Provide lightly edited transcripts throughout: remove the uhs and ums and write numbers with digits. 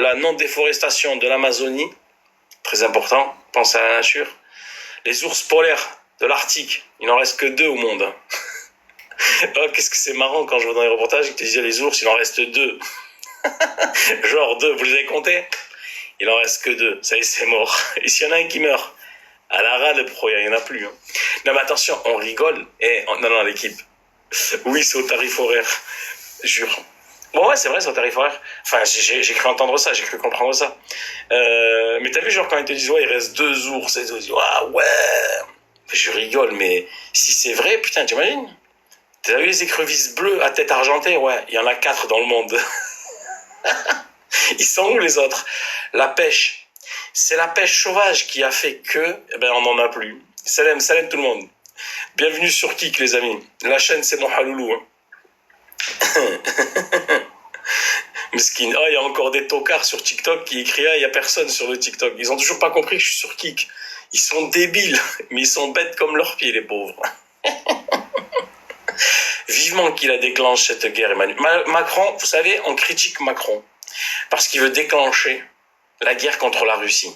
la non-déforestation de l'Amazonie, très important, pense à la nature. Les ours polaires de l'Arctique, il n'en reste que 2 au monde. Oh, qu'est-ce que c'est marrant quand je vois dans les reportages qu'ils te disaient les ours, il en reste 2. Genre 2, vous les avez comptés? Il en reste que 2, ça y est, c'est mort. Et s'il y en a un qui meurt, à la rade, pro, il n'y en a plus. Hein. Non mais attention, on rigole. Non, l'équipe. Oui, c'est au tarif horaire. Jure. Bon ouais, c'est vrai, c'est au tarif horaire. Enfin, j'ai cru entendre ça, j'ai cru comprendre ça. Mais t'as vu, genre, quand ils te disent, ouais, il reste 2 ours, et tout, ils disent, ah ouais. Je rigole, mais si c'est vrai, putain, t'imagines? T'as vu les écrevisses bleues à tête argentée? Ouais, il y en a 4 dans le monde. Ils sont où les autres? La pêche. C'est la pêche sauvage qui a fait que, on n'en a plus. Salam, salam tout le monde. Bienvenue sur Kik, les amis. La chaîne, c'est mon haloulou. Hein. Mesquine. Oh, il y a encore des tocards sur TikTok qui écrivent, il y a personne sur le TikTok. Ils ont toujours pas compris que je suis sur Kik. Ils sont débiles, mais ils sont bêtes comme leurs pieds, les pauvres. Vivement qu'il a déclenché cette guerre, Emmanuel. Macron, vous savez, on critique Macron parce qu'il veut déclencher la guerre contre la Russie.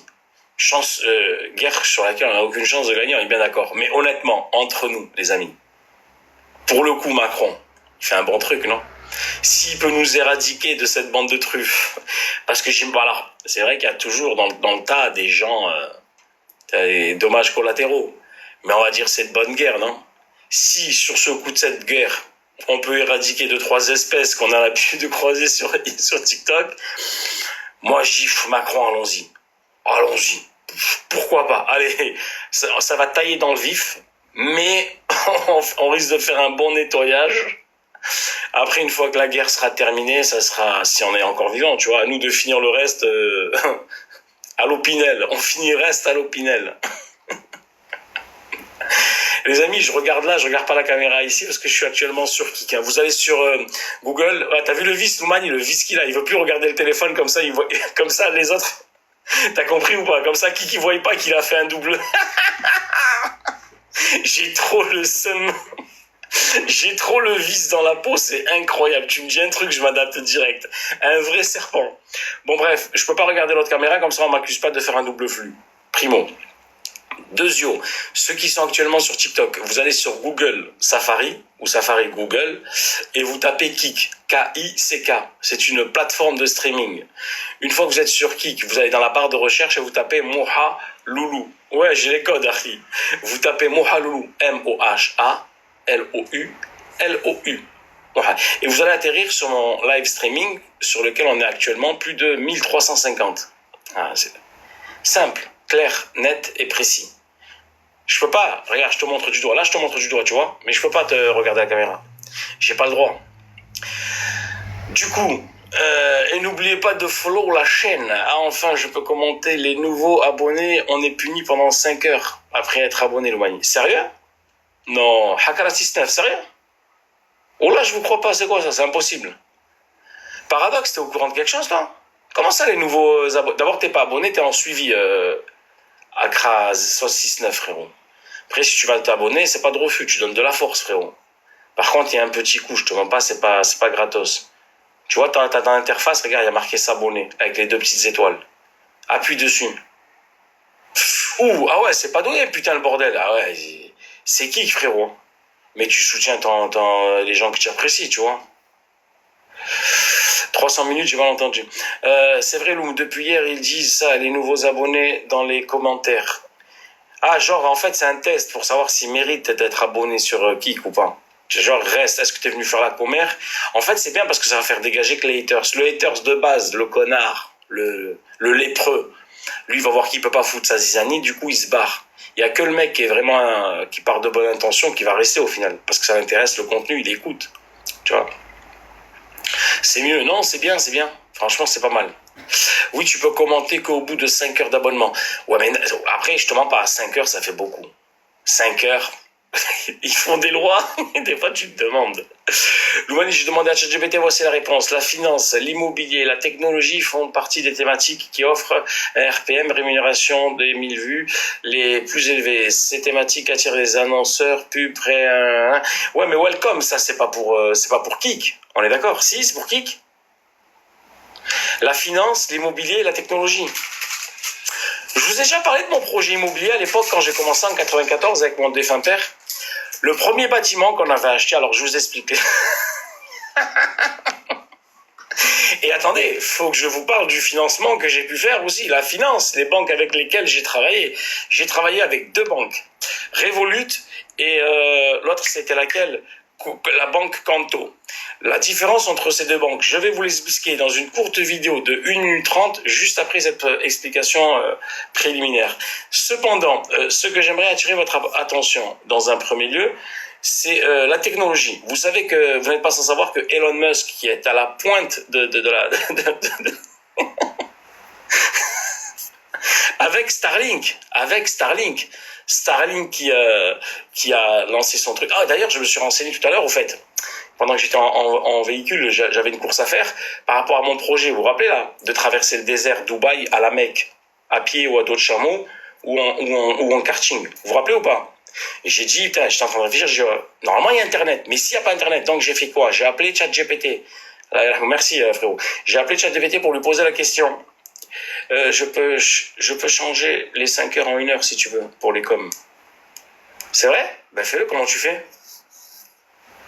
Guerre sur laquelle on n'a aucune chance de gagner, on est bien d'accord. Mais honnêtement, entre nous, les amis, pour le coup, Macron, il fait un bon truc, non? S'il peut nous éradiquer de cette bande de truffes, parce que alors, c'est vrai qu'il y a toujours dans le tas des gens, des dommages collatéraux, mais on va dire c'est de bonne guerre, non? Si sur ce coup de cette guerre, on peut éradiquer 2-3 espèces qu'on a l'habitude de croiser sur TikTok, moi je dis Macron, allons-y. Allons-y. Pourquoi pas? Allez, ça va tailler dans le vif, mais on risque de faire un bon nettoyage. Après, une fois que la guerre sera terminée, ça sera, si on est encore vivant, tu vois, à nous de finir le reste à l'Opinel. On finit le reste à l'Opinel. Les amis, je regarde pas la caméra ici parce que je suis actuellement sur Kik. Vous allez sur Google, t'as vu le vice, Noumani, le vice qu'il a, il veut plus regarder le téléphone comme ça, il voit, comme ça les autres. T'as compris ou pas? Comme ça, Kik, il voit pas qu'il a fait un double. J'ai trop le seum. J'ai trop le vice dans la peau, c'est incroyable. Tu me dis un truc, je m'adapte direct. Un vrai serpent. Bon bref, je peux pas regarder l'autre caméra, comme ça on m'accuse pas de faire un double flux. Primo. Deuxio, ceux qui sont actuellement sur TikTok, vous allez sur Google Safari, ou Safari Google, et vous tapez Kik, K-I-C-K. C'est une plateforme de streaming. Une fois que vous êtes sur Kik, vous allez dans la barre de recherche et vous tapez Moha Loulou. Ouais, j'ai les codes, Archi. Vous tapez Moha Loulou, M-O-H-A, L-O-U, L-O-U. Et vous allez atterrir sur mon live streaming sur lequel on est actuellement plus de 1350. C'est simple, clair, net et précis. Je peux pas, regarde, je te montre du doigt. Là, je te montre du doigt, tu vois, mais je peux pas te regarder à la caméra. J'ai pas le droit. Du coup, et n'oubliez pas de follow la chaîne. Enfin, je peux commenter les nouveaux abonnés. On est puni pendant 5 heures après être abonné, Loumani. Sérieux? Non, Hakara 69, sérieux? Oh là, je vous crois pas, c'est quoi ça? C'est impossible. Paradoxe, t'es au courant de quelque chose, là? Comment ça, les nouveaux abonnés? D'abord, t'es pas abonné, t'es en suivi Accra 69, frérot. Après, si tu vas t'abonner, c'est pas de refus, tu donnes de la force, frérot. Par contre, il y a un petit coup, je te mens pas, c'est pas gratos. Tu vois, t'as dans l'interface, regarde, il y a marqué s'abonner, avec les 2 petites étoiles. Appuie dessus. Ouh, ah ouais, c'est pas donné, putain, le bordel. Ah ouais, c'est qui, frérot? Mais tu soutiens les gens que tu apprécies, tu vois. 300 minutes, j'ai mal entendu. C'est vrai, Loum, depuis hier, ils disent ça, les nouveaux abonnés dans les commentaires. Ah, genre, en fait, c'est un test pour savoir s'ils méritent d'être abonnés sur Kik ou pas. Genre, reste, est-ce que t'es venu faire la commère? En fait, c'est bien parce que ça va faire dégager que les haters. Le haters de base, le connard, le lépreux, lui, il va voir qu'il peut pas foutre sa zizanie, du coup, il se barre. Il y a que le mec qui est vraiment, qui part de bonne intention, qui va rester au final. Parce que ça l'intéresse, le contenu, il écoute. Tu vois? C'est mieux, non? C'est bien, c'est bien. Franchement, c'est pas mal. Oui, tu peux commenter qu'au bout de 5 heures d'abonnement. Ouais, mais après, je te mens pas, 5 heures, ça fait beaucoup. 5 heures, ils font des lois, des fois tu te demandes. Loumani, j'ai demandé à ChatGPT, voici la réponse. La finance, l'immobilier, la technologie font partie des thématiques qui offrent un RPM, rémunération des 1000 vues, les plus élevées. Ces thématiques attirent les annonceurs, pubs, Ouais, mais welcome, ça c'est pas pour Kik. On est d'accord? Si, c'est pour Kik? La finance, l'immobilier, la technologie. Je vous ai déjà parlé de mon projet immobilier à l'époque quand j'ai commencé en 94 avec mon défunt père. Le premier bâtiment qu'on avait acheté, alors je vous explique. Et attendez, faut que je vous parle du financement que j'ai pu faire aussi. La finance, les banques avec lesquelles j'ai travaillé. J'ai travaillé avec 2 banques. Revolut et l'autre c'était laquelle? La banque Canto. La différence entre ces 2 banques, je vais vous l'expliquer dans une courte vidéo de 1 minute 30, juste après cette explication préliminaire. Cependant, ce que j'aimerais attirer votre attention dans un premier lieu, c'est la technologie. Vous savez que vous n'êtes pas sans savoir que Elon Musk, qui est à la pointe de la... avec Starlink qui a lancé son truc. Ah, d'ailleurs, je me suis renseigné tout à l'heure, au fait. Pendant que j'étais en véhicule, j'avais une course à faire par rapport à mon projet. Vous vous rappelez là, de traverser le désert Dubaï à la Mecque, à pied ou à dos de chameau, ou en karting. Vous vous rappelez ou pas? Et j'ai dit, putain, j'étais en train de réfléchir, normalement il y a Internet, mais s'il n'y a pas Internet, donc j'ai fait quoi? J'ai appelé ChatGPT. Merci frérot. J'ai appelé ChatGPT pour lui poser la question. Je peux changer les 5 heures en 1 heure si tu veux, pour les coms. C'est vrai? Ben fais-le, comment tu fais?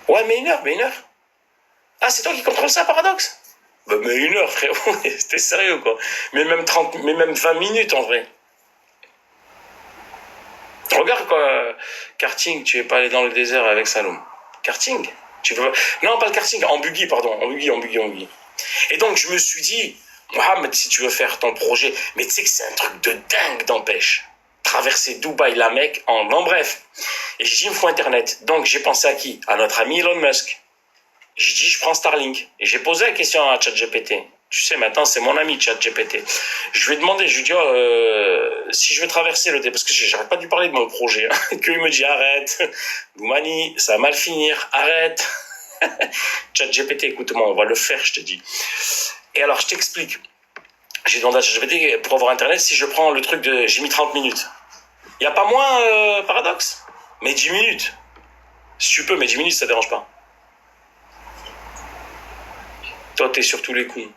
Ouais, mais 1 heure, mais 1 heure. Ah, c'est toi qui contrôle ça, Paradoxe? Bah, mais 1 heure, frérot, t'es sérieux, quoi. Mais même 30, mais même 20 minutes, en vrai. Regarde, quoi, karting, tu es pas allé dans le désert avec Saloum. Karting? Tu veux... Non, pas le karting, en buggy, pardon, en buggy. Et donc, je me suis dit, Mohamed, si tu veux faire ton projet, mais tu sais que c'est un truc de dingue d'empêche. Traverser Dubaï, la Mecque, en bref. Et j'ai dit, il me faut Internet. Donc, j'ai pensé à qui? À notre ami Elon Musk. J'ai dit, je prends Starlink. Et j'ai posé la question à ChatGPT. Tu sais, maintenant, c'est mon ami ChatGPT. Je lui ai demandé, je lui ai dit, si je veux traverser le dé, parce que j'arrête pas de lui parler de mon projet, hein, qu'il me dit, arrête, Boumani, ça va mal finir, arrête. ChatGPT, écoute-moi, on va le faire, je te dis. Et alors, je t'explique. J'ai demandé à ChatGPT, pour avoir Internet, si je prends le truc de, j'ai mis 30 minutes. Il n'y a pas moins, paradoxe? Mais 10 minutes. Si tu peux, mais 10 minutes, ça dérange pas. Toi, t'es sur tous les coups.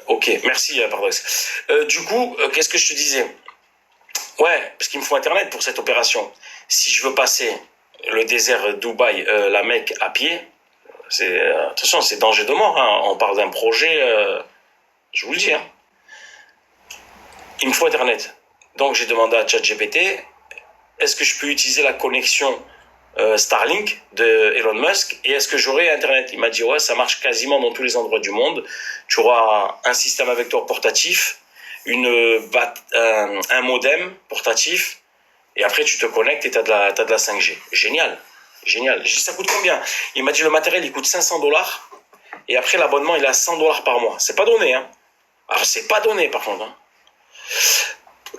Ok, merci, Paradoxe. Du coup, qu'est-ce que je te disais? Ouais, parce qu'il me faut Internet pour cette opération. Si je veux passer le désert Dubaï, la Mecque à pied, attention, c'est danger de mort. Hein. On parle d'un projet, je vous le dis. Hein. Il me faut Internet. Donc j'ai demandé à ChatGPT, est-ce que je peux utiliser la connexion Starlink de Elon Musk et est-ce que j'aurai Internet? Il m'a dit ouais, ça marche quasiment dans tous les endroits du monde. Tu auras un système avec toi portatif, un modem portatif et après tu te connectes et t'as de la 5G. Génial. J'ai dit ça coûte combien? Il m'a dit le matériel il coûte $500 et après l'abonnement il est à $100 par mois. C'est pas donné hein. Alors c'est pas donné par contre. Hein.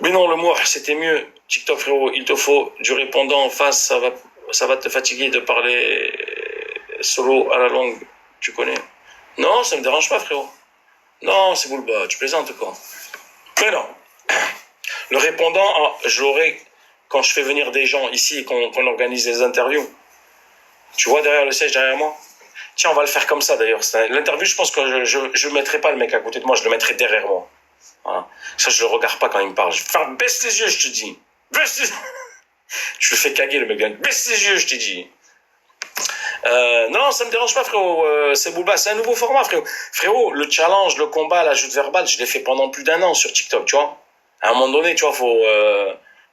Mais non, le mois, c'était mieux. TikTok, frérot, il te faut du répondant en face, ça va te fatiguer de parler solo à la longue. Tu connais? Non, ça me dérange pas, frérot. Non, c'est boulba, tu plaisantes quoi. Mais non. Le répondant, je l'aurai quand je fais venir des gens ici et qu'on organise des interviews. Tu vois derrière le siège, derrière moi? Tiens, on va le faire comme ça d'ailleurs. L'interview, je pense que je mettrai pas le mec à côté de moi, je le mettrai derrière moi. Voilà. Ça, je le regarde pas quand il me parle. Je vais faire baisse les yeux, je te dis. Baisse les... Je le fais caguer, le mec. Baisse les yeux, je te dis. Non, ça me dérange pas, frérot. C'est Booba, c'est un nouveau format, frérot. Frérot, le challenge, le combat, l'ajout verbal, je l'ai fait pendant plus d'1 an sur TikTok, tu vois. À un moment donné, tu vois,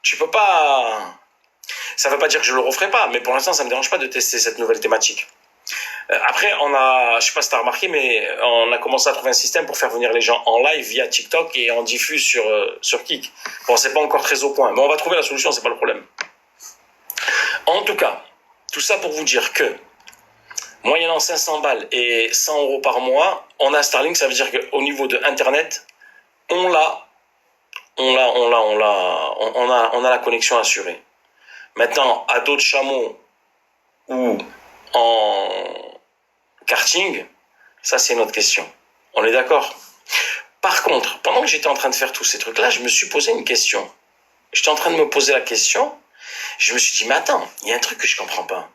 tu peux pas... Ça veut pas dire que je le referai pas, mais pour l'instant, ça me dérange pas de tester cette nouvelle thématique. Après, je sais pas si t'as remarqué, mais on a commencé à trouver un système pour faire venir les gens en live via TikTok et on diffuse sur Kik. Bon, c'est pas encore très au point, mais on va trouver la solution, c'est pas le problème. En tout cas, tout ça pour vous dire que, moyennant 500 balles et 100 euros par mois, on a Starlink, ça veut dire qu'au niveau de Internet, on a la connexion assurée. Maintenant, à dos de chameau ou en karting, ça c'est une autre question. On est d'accord? Par contre, pendant que j'étais en train de faire tous ces trucs-là, je me suis posé une question. J'étais en train de me poser la question. Je me suis dit, mais attends, il y a un truc que je comprends pas.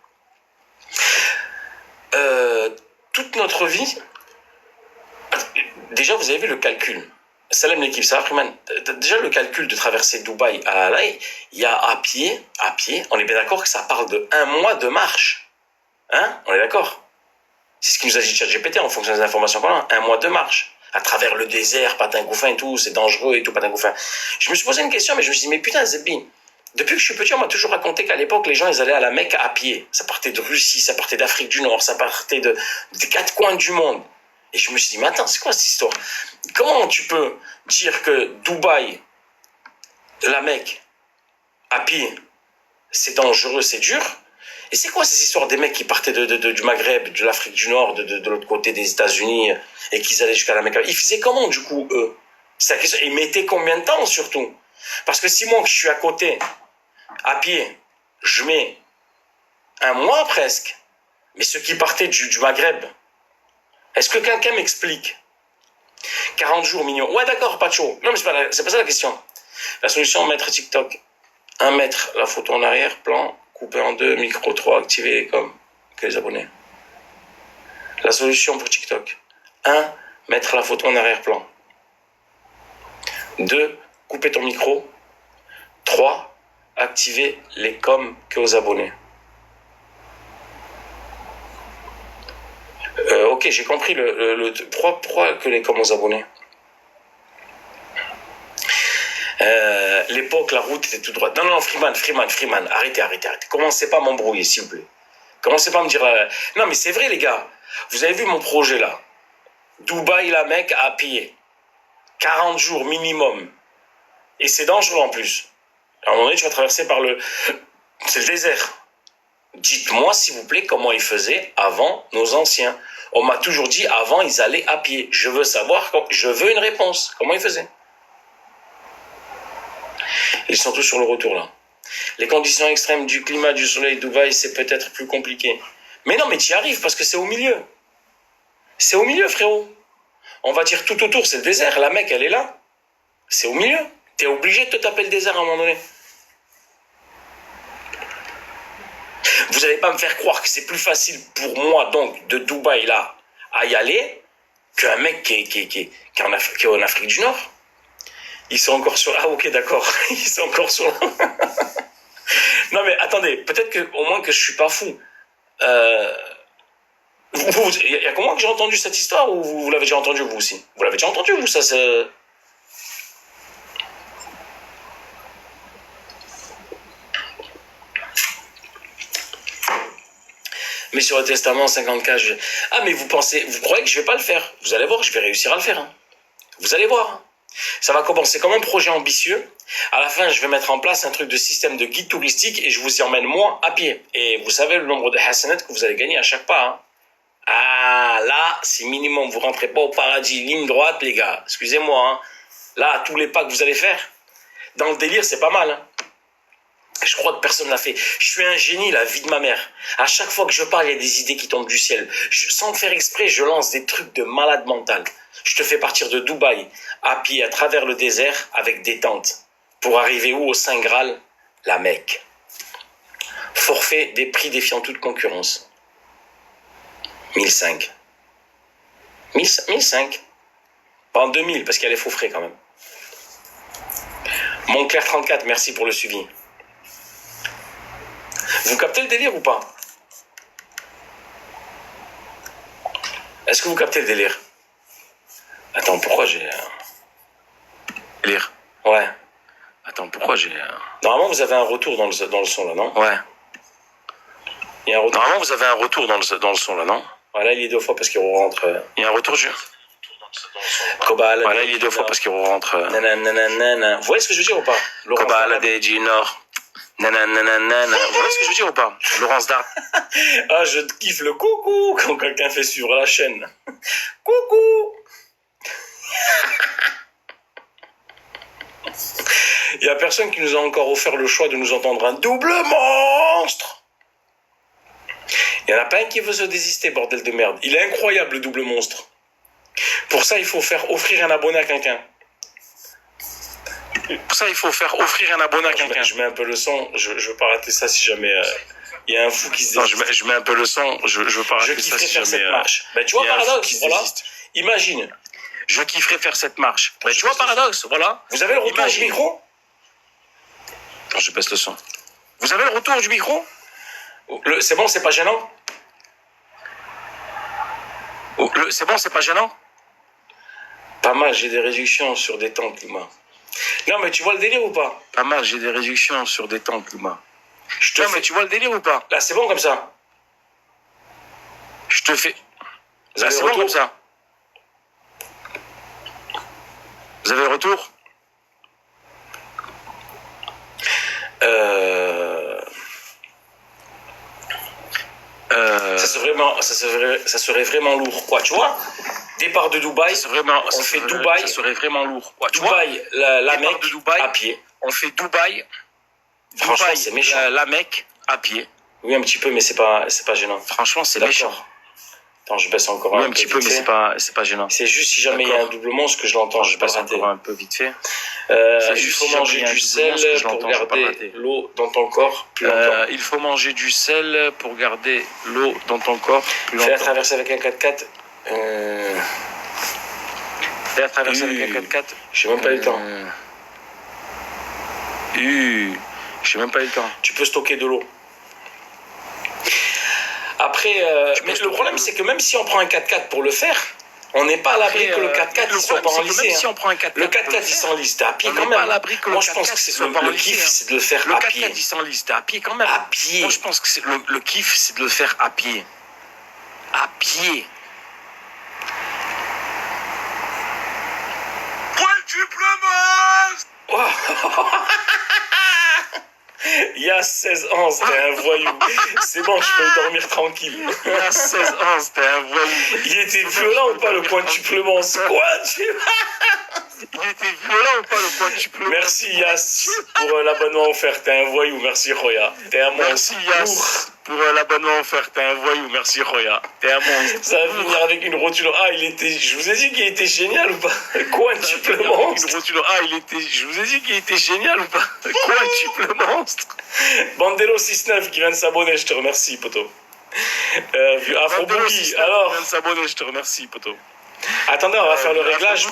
Toute notre vie, déjà, vous avez vu le calcul. Salam l'équipe, ça va, Freeman. Déjà, le calcul de traverser Dubaï à Alaï, il y a à pied, on est bien d'accord que ça parle de 1 mois de marche. Hein? On est d'accord? C'est ce qui nous a dit ChatGPT en fonction des informations qu'on a. 1 mois de marche. À travers le désert, patin couffin et tout, c'est dangereux et tout, patin couffin. Je me suis posé une question, mais je me suis dit, mais putain, Zebbi, depuis que je suis petit, on m'a toujours raconté qu'à l'époque, les gens, ils allaient à la Mecque à pied. Ça partait de Russie, ça partait d'Afrique du Nord, ça partait des 4 coins du monde. Et je me suis dit, mais attends, c'est quoi cette histoire? Comment tu peux dire que Dubaï, la Mecque, à pied, c'est dangereux, c'est dur? Et c'est quoi ces histoires des mecs qui partaient du Maghreb, de l'Afrique du Nord, de l'autre côté des États-Unis, et qu'ils allaient jusqu'à la Mecque? Ils faisaient comment, du coup, eux? C'est la question. Ils mettaient combien de temps, surtout? Parce que si moi, que je suis à côté, à pied, je mets 1 mois presque. Mais ceux qui partaient du Maghreb, est-ce que quelqu'un m'explique? 40 jours minimum. Ouais, d'accord, pas de chaud. Non, mais c'est pas ça la question. La solution, mettre TikTok. 1 mètre, la photo en arrière, plan, coupé en 2, micro 3, activer comme que les abonnés. La solution pour TikTok. 1, mettre la photo en arrière-plan. 2, couper ton micro. 3, activer les coms que aux abonnés. Ok, j'ai compris pourquoi que les coms aux abonnés. L'époque, la route était tout droite. Non, Freeman, arrêtez. Commencez pas à m'embrouiller, s'il vous plaît. Commencez pas à me dire... Non, mais c'est vrai, les gars. Vous avez vu mon projet, là. Dubaï, la Mecque, à pied. 40 jours minimum. Et c'est dangereux, en plus. À un moment donné, tu vas traverser par le... C'est le désert. Dites-moi, s'il vous plaît, comment ils faisaient avant nos anciens. On m'a toujours dit, avant, ils allaient à pied. Je veux savoir, je veux une réponse. Comment ils faisaient? Ils sont tous sur le retour, là. Les conditions extrêmes du climat, du soleil, Dubaï, c'est peut-être plus compliqué. Mais non, mais tu y arrives, parce que c'est au milieu. C'est au milieu, frérot. On va dire tout autour, c'est le désert. La Mecque, elle est là. C'est au milieu. T'es obligé de te taper le désert à un moment donné. Vous n'allez pas me faire croire que c'est plus facile pour moi, donc, de Dubaï, là, à y aller, qu'un mec qui est en Afrique du Nord. Ils sont encore sur... Ah, ok, d'accord. Ils sont encore sur... Non, mais attendez, peut-être que, au moins que je suis pas fou. Il y a comment que j'ai entendu cette histoire, ou vous l'avez déjà entendu, vous aussi? Vous l'avez déjà entendu, vous, ça, c'est... Mais sur le testament, 50K, Ah, mais vous croyez que je vais pas le faire? Vous allez voir, je vais réussir à le faire. Hein. Vous allez voir. Hein. Ça va commencer comme un projet ambitieux. À la fin, je vais mettre en place un truc de système de guide touristique et je vous y emmène moi à pied. Et vous savez le nombre de hasanat que vous allez gagner à chaque pas. Hein. Ah, là, c'est minimum. Vous rentrez pas au paradis. Ligne droite, les gars. Excusez-moi. Hein. Là, tous les pas que vous allez faire, dans le délire, c'est pas mal. Hein. Je crois que personne l'a fait. Je suis un génie, la vie de ma mère. À chaque fois que je parle, il y a des idées qui tombent du ciel. Sans faire exprès, je lance des trucs de malade mental. Je te fais partir de Dubaï, à pied, à travers le désert, avec des tentes. Pour arriver où? Au Saint Graal? La Mecque. Forfait des prix défiant toute concurrence. 1005. 1005. Pas en 2000, parce qu'il y a les faux frais quand même. Montclair 34, merci pour le suivi. Vous captez le délire ou pas? Est-ce que vous captez le délire? Attends, pourquoi j'ai... Délire. Ouais. Attends, pourquoi j'ai... Normalement, vous avez un retour dans le son, là, non? Ouais. Il y a un retour. Normalement, vous avez un retour dans le son, là, non? Ouais, là, il est 2 fois parce qu'il rentre... Il y a un retour, jure. Kobal. Ouais, là, il est 2 fois parce qu'il rentre... Nanana. Vous voyez ce que je veux dire ou pas? Kobal, du Nord. Nanana. Vous voyez ce que je veux dire ou pas? Laurence Dart. Ah, je kiffe le coucou quand quelqu'un fait suivre la chaîne. Coucou. Il y a personne qui nous a encore offert le choix de nous entendre un double monstre. Il y en a pas un qui veut se désister, bordel de merde. Il est incroyable, le double monstre. Pour ça, il faut faire offrir un abonné à quelqu'un. Pour ça, il faut faire offrir un abonné à quelqu'un. Je mets un peu le son, je veux pas rater ça si jamais il y a un fou qui se désiste. Non, je mets un peu le son, je veux pas rater ça si jamais... cette marche. Ben, tu vois, paradoxe, voilà. Imagine. je kifferais faire cette marche. Ben, tu vois, paradoxe, voilà. Vous avez le retour du micro? Attends, je baisse le son. Vous avez le retour du micro? C'est bon, c'est pas gênant? C'est bon, c'est pas gênant? Pas mal, j'ai des réductions sur des temps, Luma. Non, mais tu vois le délire ou pas? Pas mal, j'ai des réductions sur des temps, Luma. Non, mais tu vois le délire ou pas? Là, c'est bon comme ça. Je te fais... Vous avez c'est le bon retour comme ça. Vous avez le retour? Ça serait vraiment lourd, quoi, tu vois? Départ de Dubaï, on fait Dubaï. Ça serait vraiment lourd. Quoi, Dubaï, la Mecque, de Dubaï, à pied. On fait Dubaï. Franchement, c'est méchant. La Mecque, à pied. Oui, un petit peu, mais c'est pas gênant. Franchement, c'est méchant. Attends, je baisse encore un petit peu, mais c'est pas gênant. C'est juste si jamais il y a un doublement, ce que je l'entends, je baisse encore un peu vite fait. Il faut manger du sel pour garder l'eau dans ton corps plus longtemps. Il faut manger du sel pour garder l'eau dans ton corps plus longtemps. Fais la traversée avec un 4x4. Fais la traversée avec un 4x4. J'ai même pas eu le temps. J'ai même pas eu le temps. Tu peux stocker de l'eau. Après, mais le problème, c'est que même si on prend un 4x4 pour le faire, on n'est pas à l'abri que le 4x4 il soit pas enlisé. Si on prend un 4x4, le 4x4 il s'enlise. T'es à pied quand même. Pas à l'abri que moi, je pense que c'est le kiff, c'est de le faire à pied. Le 4x4 il s'enlise. T'es à pied quand même. À pied. Moi, je pense que le kiff, c'est de le faire à pied. À pied. Il y a 16 ans, c'était un voyou. C'est bon, je peux dormir tranquille. Il y a 16 ans, c'était un voyou. Il était violent ou pas le pointuplement? Quoi tu... Il était violent ou pas le pointuplement? Merci Yass pour l'abonnement offert. T'es un voyou, merci Roya. T'es un monstre. Merci Yass pour l'abonnement offert. T'es un voyou, merci Roya. T'es un monstre. Ça va finir avec une rotule. Ah, je vous ai dit qu'il était génial ou pas? Quintuple monstre. Je vous ai dit qu'il était génial ou pas? Quintuple monstre. Bandelo69 qui vient de s'abonner, je te remercie, poto. Afro Boogie, alors. Qui vient de s'abonner, je te remercie, poto. Attendez, on va faire le réglage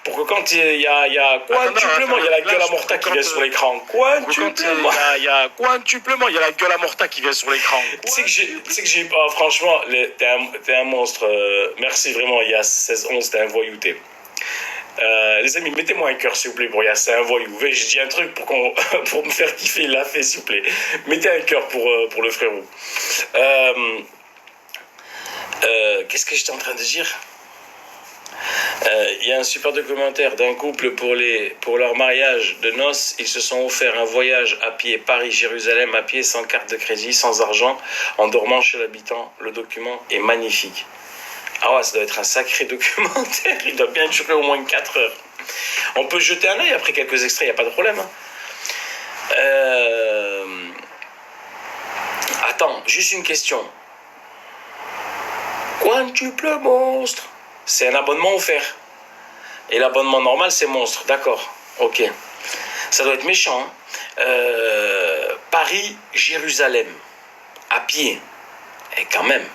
pour que quand il y a quintuplement, il y a la gueule à Morta qui vient sur l'écran. Quintuplement. Il y a quintuplement, il y a la gueule à Morta qui vient sur l'écran. Tu sais que j'ai... franchement, t'es un monstre. Merci vraiment, il y a 16-11, t'es un voyou, t'es. Les amis, mettez-moi un cœur s'il vous plaît pour Yass, c'est un voyou. Je dis un truc pour me faire kiffer, il l'a fait s'il vous plaît. Mettez un cœur pour le frérot. Qu'est-ce que j'étais en train de dire? Il y a un super documentaire d'un couple pour leur mariage de noces. Ils se sont offert un voyage à pied Paris-Jérusalem à pied, sans carte de crédit, sans argent, en dormant chez l'habitant. Le document est magnifique. Ah ouais, ça doit être un sacré documentaire. Il doit bien durer au moins 4 heures. On peut jeter un œil après quelques extraits, il n'y a pas de problème. Attends, juste une question. Quintuple monstre. C'est un abonnement offert. Et l'abonnement normal, c'est monstre. D'accord. Ok. Ça doit être méchant. Paris-Jérusalem. À pied. Et quand même.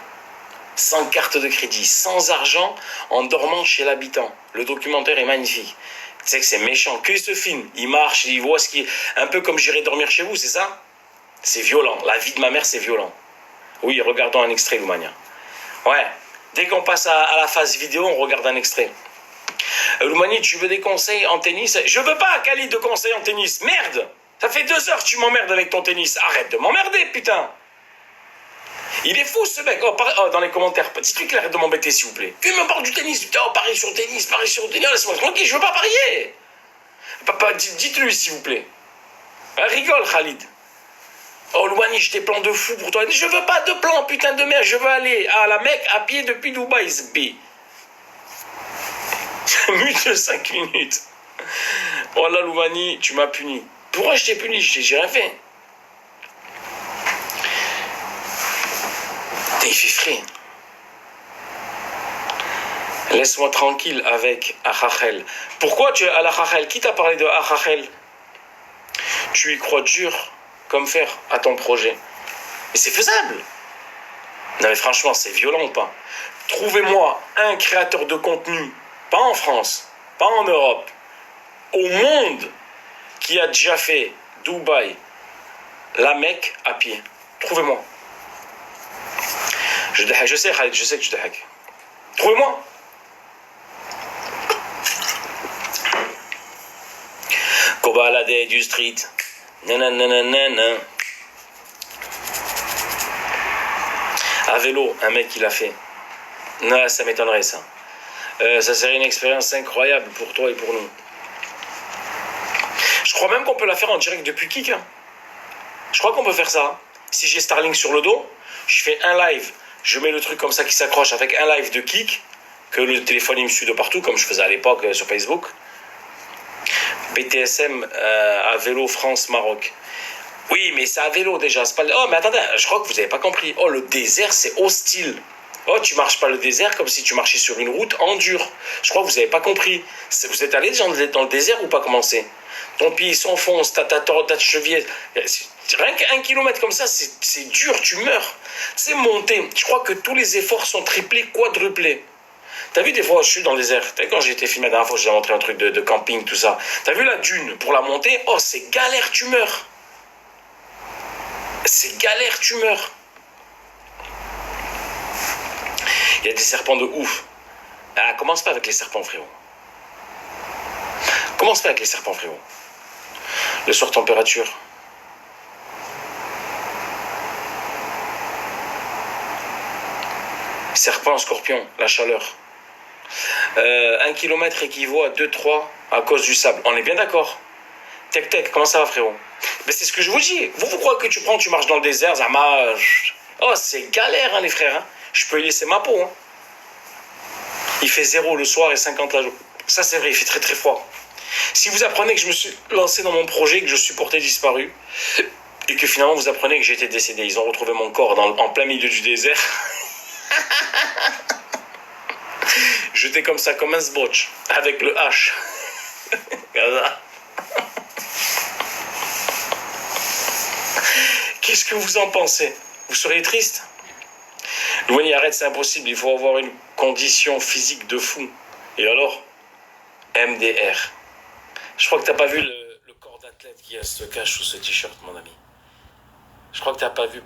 Sans carte de crédit, sans argent, en dormant chez l'habitant. Le documentaire est magnifique. Tu sais que c'est méchant. Que ce film, il marche, il voit ce qui est... Un peu comme j'irai dormir chez vous, c'est ça? C'est violent. La vie de ma mère, c'est violent. Oui, regardons un extrait, Loumania. Ouais. Dès qu'on passe à la phase vidéo, on regarde un extrait. Loumani, tu veux des conseils en tennis? Je veux pas, Khalid, de conseils en tennis. Merde! Ça fait 2 heures que tu m'emmerdes avec ton tennis. Arrête de m'emmerder, putain! Il est fou ce mec. Dans les commentaires, dites-lui qu'il arrête de m'embêter s'il vous plaît. Tu me parles du tennis, putain, parie sur le tennis, laisse-moi tranquille, je veux pas parier. Papa, dites-lui s'il vous plaît. Rigole Khalid. Oh Louani, j'ai des plans de fou pour toi. Je veux pas de plan, putain de merde, je veux aller à la Mecque à pied depuis Dubaï, zbi. Mute de 5 minutes. Oh là Louani, tu m'as puni. Pourquoi je t'ai puni? J'ai rien fait. Il fait frais. Laisse-moi tranquille avec Achachel. Pourquoi tu es à l'Achachel? Qui t'a parlé de Achachel? Tu y crois dur comme fer à ton projet. Mais c'est faisable. Non mais franchement, c'est violent ou pas? Trouvez-moi un créateur de contenu, pas en France, pas en Europe, au monde, qui a déjà fait Dubaï, la Mecque à pied. Trouvez-moi. Je sais, Khalid, je sais que je te hack. Trouvez-moi. Qu'on balader du street. Nananana. À vélo, un mec qui l'a fait. Non, ça m'étonnerait ça. Ça serait une expérience incroyable pour toi et pour nous. Je crois même qu'on peut la faire en direct depuis Kik. Hein. Je crois qu'on peut faire ça. Si j'ai Starlink sur le dos, je fais un live. Je mets le truc comme ça qui s'accroche avec un live de Kik, que le téléphone il me suit de partout, comme je faisais à l'époque sur Facebook. BTSM à vélo France-Maroc. Oui, mais c'est à vélo déjà. C'est pas... Oh, mais attendez, je crois que vous n'avez pas compris. Oh, le désert, c'est hostile. Oh, tu marches pas le désert comme si tu marchais sur une route en dur. Je crois que vous n'avez pas compris. Vous êtes allé déjà dans le désert ou pas commencer? Ton pied s'enfonce, ta cheville. Rien qu'un kilomètre comme ça, c'est dur, tu meurs. C'est monter. Je crois que tous les efforts sont triplés, quadruplés. T'as vu des fois, je suis dans le désert. T'as vu quand j'ai été filmé la dernière fois, j'ai montré un truc de camping, tout ça. T'as vu la dune pour la monter? Oh, c'est galère, tu meurs. C'est galère, tu meurs. Il y a des serpents de ouf. Ah, commence pas avec les serpents, frérot. Commence pas avec les serpents, frérot. Le soir, température. Serpent, scorpion, la chaleur. 1 kilomètre équivaut à 2-3 à cause du sable. On est bien d'accord? Tech, comment ça va, frérot? Mais c'est ce que je vous dis. Vous croyez que tu marches dans le désert, Zama. Oh, c'est galère, hein, les frères. Hein. Je peux y laisser ma peau. Hein. Il fait 0 le soir et 50 la journée. Ça, c'est vrai, il fait très très froid. Si vous apprenez que je me suis lancé dans mon projet, que je suis porté disparu, et que finalement vous apprenez que j'étais décédé, ils ont retrouvé mon corps en plein milieu du désert. Jeté comme ça, comme un sbotch, avec le H. Qu'est-ce que vous en pensez? Vous seriez triste? Louani, arrête, c'est impossible, il faut avoir une condition physique de fou. Et alors? MDR. Je crois que t'as pas vu le corps d'athlète qui se cache sous ce t-shirt, mon ami. Je crois que t'as pas vu.